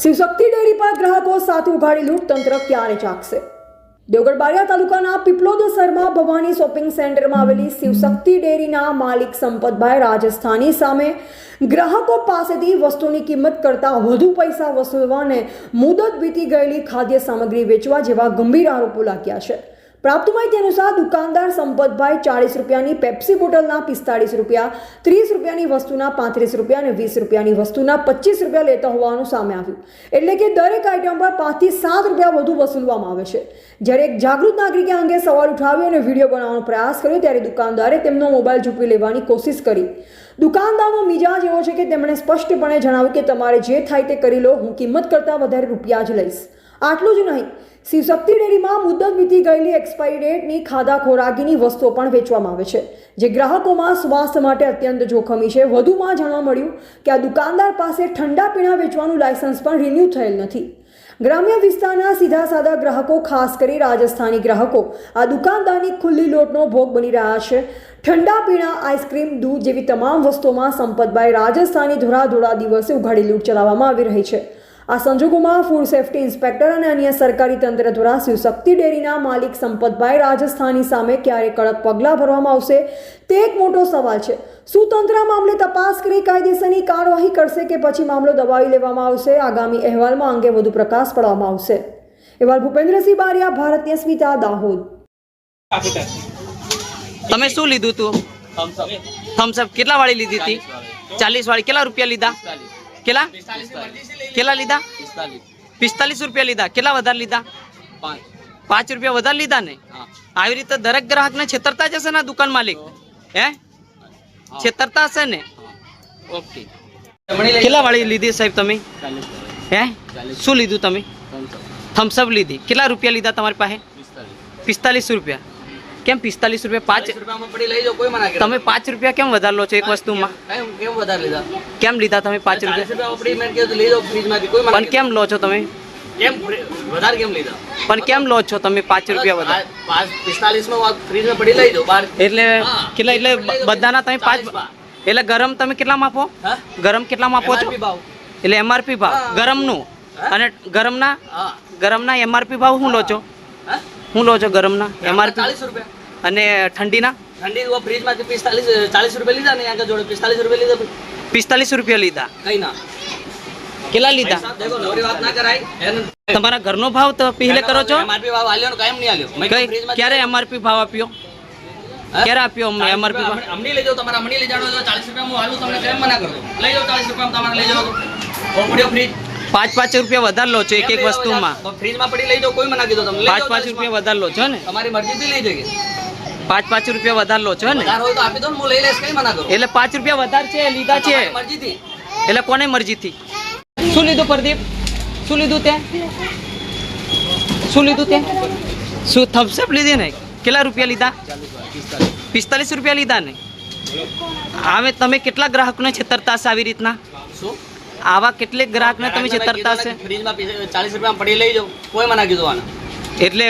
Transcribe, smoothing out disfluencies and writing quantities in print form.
Shivshakti dairy પર ગ્રાહકો સાથે ઉઘાડી લૂંટ, તંત્ર ક્યારે જાગશે? દેવગઢ બારિયા તાલુકાના પીપલોદસરમાં ભવાની શોપિંગ સેન્ટરમાં આવેલી શિવશક્તિ ડેરીના માલિક સંપતભાઈ રાજસ્થાની સામે ગ્રાહકો પાસેથી વસ્તુની કિંમત કરતાં વધુ પૈસા વસૂલવા અને મુદત વીતી ગયેલી ખાદ્ય સામગ્રી વેચવા જેવા ગંભીર આરોપો લાગ્યા છે। પ્રાપ્ત માહિતી અનુસાર દુકાનદાર સંપતભાઈ 40 રૂપિયાની પેપ્સી બોટલના 45 રૂપિયા, 30 રૂપિયાની વસ્તુના 35 રૂપિયા અને 20 રૂપિયાની વસ્તુના 25 રૂપિયા લેતા હોવાનું સામે આવ્યું। એટલે કે દરેક આઇટમ પર 5 થી 7 રૂપિયા વધુ વસૂલવામાં આવે છે। જ્યારે એક જાગૃત નાગરિકે અંગે સવાલ ઉઠાવ્યો અને વિડીયો બનાવવાનો પ્રયાસ કર્યો ત્યારે દુકાનદારે તેમનો મોબાઈલ ઝૂંટવી લેવાની કોશિશ કરી। દુકાનદારનો મિજાજ એવો છે કે તેમણે સ્પષ્ટપણે જણાવ્યું કે તમારે જે થાય તે કરી લો, હું કિંમત કરતાં વધારે રૂપિયા જ લઈશ। આટલું જ નહીં, શિવશક્તિ ડેરીમાં મુદત વીતી ગયેલી એક્સપાયરી ડેટની ખાધા ખોરાકીની વસ્તુઓ પણ વેચવામાં આવે છે, જે ગ્રાહકોમાં સ્વાસ્થ્ય માટે અત્યંત જોખમી છે। વધુમાં જાણવા મળ્યું કે આ દુકાનદાર પાસે ઠંડા પીણા વેચવાનું લાયસન્સ પણ રિન્યૂ થયેલ નથી। ગ્રામ્ય વિસ્તારના સીધા સાદા ગ્રાહકો, ખાસ કરી રાજસ્થાની ગ્રાહકો આ દુકાનદારની ખુલ્લી લોટનો ભોગ બની રહ્યા છે। ઠંડા પીણા, આઈસ્ક્રીમ, દૂધ જેવી તમામ વસ્તુઓમાં સંપતભાઈ રાજસ્થાની ધોળા દિવસે ઉઘાડી લૂંટ ચલાવવામાં આવી રહી છે। આ સંજોગોમાં ફૂડ સેફ્ટી ઇન્સ્પેક્ટર અને અન્ય સરકારી તંત્ર દ્વારા શિવશક્તિ ડેરીના માલિક સંપતભાઈ રાજસ્થાની સામે ક્યારે કડક પગલાં ભરવામાં આવશે તે એક મોટો સવાલ છે। શું તંત્ર આ મામલે તપાસ કરી કાયદેસરની કાર્યવાહી કરશે કે પછી મામલો દબાવી લેવામાં આવશે? આગામી અહેવાલમાં અંગે વધુ પ્રકાશ પાડવામાં આવશે। અહેવાલ ભૂપેન્દ્રસિંહ બારિયા, ભારતીય સ્મિતા, દાહોદ। તમે શું લીધું તું? થમ્સઅપ કેટલા વાળી લીધી હતી? 40 વાળી। કેટલા રૂપિયા લીધા? કેટલા લીધા? 45 રૂપિયા લીધા। કેટલા વધારે લીધા? 5 રૂપિયા વધારે લીધા ને? આવી રીતે દરેક ગ્રાહક ને છેતરતા જ હશે ને દુકાન માલિક? હે, છેતરતા હશે ને? ઓકે, કેટલા વાળી લીધી સાહેબ તમે? હે, શું લીધું તમે? થમ્સઅપ લીધી। કેટલા રૂપિયા લીધા તમારી પાસે? 45 રૂપિયા। કેમ 45 રૂપિયા? 5 રૂપિયામાં પડી લઈ જાઓ, કોઈ મના કરે? તમે 5 રૂપિયા કેમ વધારે લો છો એક વસ્તુમાં? કેમ વધારે લીધા? કેમ લીધા તમે 5 રૂપિયા? પડી મેં કીધું લઈ જાઓ ફ્રીજમાંથી, કોઈ મના કરે? પણ કેમ લો છો તમે? કેમ વધારે કેમ લીધા? પણ કેમ લો છો તમે 5 રૂપિયા વધારે? 45 માં ફ્રીજમાં પડી લઈ જાઓ બહાર। એટલે કેટલા? એટલે બધાના તમે 5। એટલે ગરમ તમે કેટલા માપો? ગરમ કેટલા માપો છો? એટલે એમઆરપી ભાવ ગરમનું અને ગરમના એમઆરપી ભાવ શું લો છો? હું લો છો ગરમના એમઆરપી? 40 રૂપિયા। અને ઠંડીના? ઠંડી ફ્રીજમાંથી 40 રૂપિયા લીધા ને આગળ જોડે 45 રૂપિયા લીધા। 45 રૂપિયા લીધા? કઈ ના, કેટલા લીધા? દેખો નવરી વાત ના કરાય। તમારા ઘરનો ભાવ તો પહેલે કરો છો? એમઆરપી ભાવ આલ્યો ને કાયમ નહીં આલ્યો। ક્યારે એમઆરપી ભાવ આપ્યો? ક્યારે આપ્યો એમઆરપી ભાવ? અમની લઈ જાઓ, તમારા અમની લઈ જાણો 40 રૂપિયા હું આલું, તમને કેમ મના કરતો? લઈ જાઓ 40 રૂપિયા તમારે લઈ જાઓ તો ઓપડ્યો ફ્રીજ। 5 રૂપિયા વધારે લો છો એક વસ્તુમાં? ફ્રીજમાં પડી લઈ જાઓ, કોઈ મના કીધો તમને? 5 રૂપિયા વધારે લો છો ને? તમારી મરજીથી લઈ જઈએ। 5 રૂપિયા વધારે લો છો ને? હોય તો આપી દો ને, હું લઈ લઈશ, કઈ મના કરું? એટલે 5 રૂપિયા વધારે છે લીધા છે મરજીથી। એટલે કોને મરજીથી? શું લીધું પ્રદીપ? શું લીધું તે? શું લીધું તે? શું થમ્સઅપ લીધી ને? કેટલા રૂપિયા લીધા? 45 રૂપિયા લીધા ને? હવે તમે કેટલા ગ્રાહકોને છેતરતા હશે આવી રીતના? શું આવા કેટલેક ગ્રાહકને તમે છેતરતા હશે? ફ્રીજમાં 40 રૂપિયા પડી લઈ જાઓ, કોઈ મના કીધું આના? એટલે